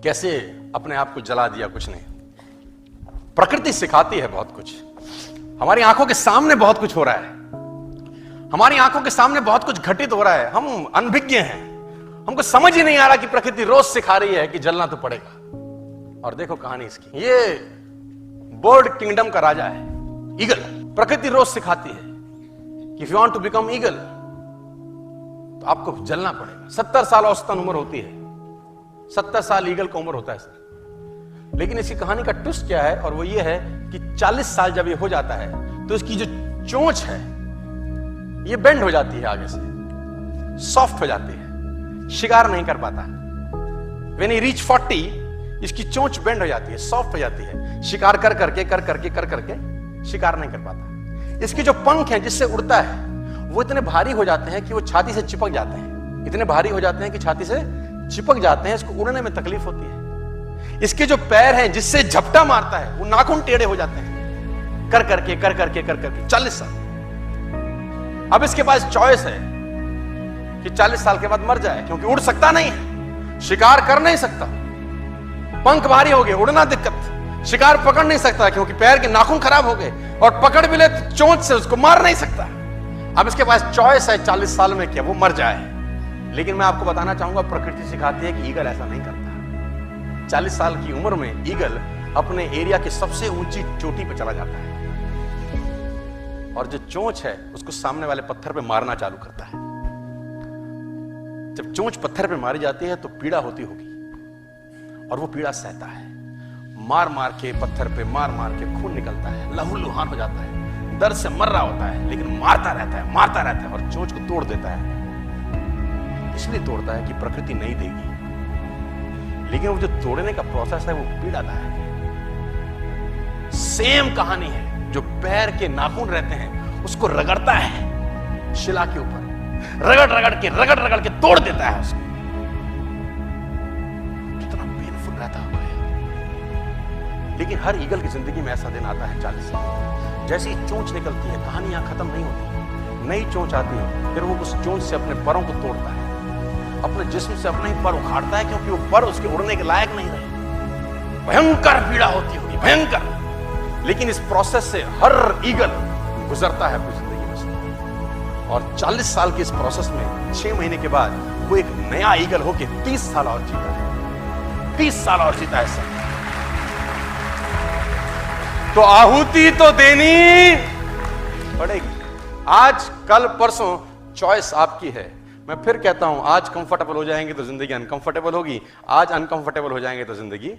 कैसे अपने आप को जला दिया, कुछ नहीं। प्रकृति सिखाती है बहुत कुछ। हमारी आंखों के सामने बहुत कुछ हो रहा है, हमारी आंखों के सामने बहुत कुछ घटित हो रहा है, हम अनभिज्ञ हैं, हमको समझ ही नहीं आ रहा कि प्रकृति रोज सिखा रही है कि जलना तो पड़ेगा। और देखो कहानी इसकी, ये बर्ड किंगडम का राजा है ईगल। प्रकृति रोज सिखाती है कि if you want to become eagle तो आपको जलना पड़ेगा। 70 साल औसतन उम्र होती है, 70 साल ईगल का उम्र होता है सर। लेकिन इसकी कहानी का ट्विस्ट क्या है, और वो ये है कि 40 साल जब ये हो जाता है तो इसकी जो चोंच है ये बेंड हो जाती है, आगे से सॉफ्ट हो जाती है, शिकार नहीं कर पाता। When he reach 40, इसकी चोंच बेंड हो जाती है, सॉफ्ट हो जाती है, शिकार कर करके शिकार नहीं कर पाता। इसके जो पंख हैं जिससे उड़ता है वो इतने भारी हो जाते हैं कि वो छाती से चिपक जाते हैं, इतने भारी हो जाते हैं कि छाती से चिपक जाते हैं, इसको उड़ने में तकलीफ होती है। इसके जो पैर हैं जिससे झपटा मारता है वो नाखून टेढ़े हो जाते हैं, कर करके 40 साल। अब इसके पास चॉइस है कि 40 साल के बाद मर जाए, क्योंकि उड़ सकता नहीं है, शिकार कर नहीं सकता, पंख भारी हो गए, उड़ना दिक्कत, शिकार पकड़ नहीं सकता क्योंकि पैर के नाखून खराब हो गए, और पकड़ भी ले तो चोंच से उसको मार नहीं सकता। अब इसके पास चॉइस है 40 साल में क्या वो मर जाए। लेकिन मैं आपको बताना चाहूंगा, प्रकृति सिखाती है कि ईगल ऐसा नहीं करता। 40 साल की उम्र में ईगल अपने एरिया की सबसे ऊंची चोटी पर चला जाता है और जो चोंच है उसको सामने वाले पत्थर पे मारना चालू करता है। जब चोंच पत्थर पे मारी जाती है तो पीड़ा होती होगी, और वो पीड़ा सहता है, मार मार के पत्थर पे मार के खून निकलता है, लहूलुहान हो जाता है, दर्द से मर रहा होता है, लेकिन मारता रहता है और चोंच को तोड़ देता है। इसलिए तोड़ता है कि प्रकृति नहीं देगी, लेकिन वो जो तोड़ने का प्रोसेस है वो पीड़ादायक है। सेम कहानी है, जो पैर के नाखून रहते हैं उसको रगड़ता है शिला के ऊपर, रगड़ के तोड़ देता है उसको। कितना पेनफुल रहता होगा। लेकिन हर ईगल की जिंदगी में ऐसा दिन आता है 40 साल। जैसे ही चोंच निकलती है कहानी यहां खत्म नहीं होती, नई चोंच आती है, फिर वो उस चोंच से अपने परों को तोड़ता है, अपने जिस्म से अपने ही पर उखाड़ता है, क्योंकि वो पर उसके उड़ने के लायक नहीं रहे। भयंकर पीड़ा होती होगी, भयंकर। लेकिन इस प्रोसेस से हर ईगल गुजरता है अपनी जिंदगी में से। और 40 साल के इस प्रोसेस में 6 महीने के बाद वो एक नया ईगल होके 30 साल और जीता है, 30 साल और जीता है सर। तो आहुति तो देनी पड़ेगी। आज कल परसों चॉइस आपकी है। मैं फिर कहता हूं, आज कंफर्टेबल हो जाएंगे तो जिंदगी अनकंफर्टेबल होगी, आज अनकंफर्टेबल हो जाएंगे तो जिंदगी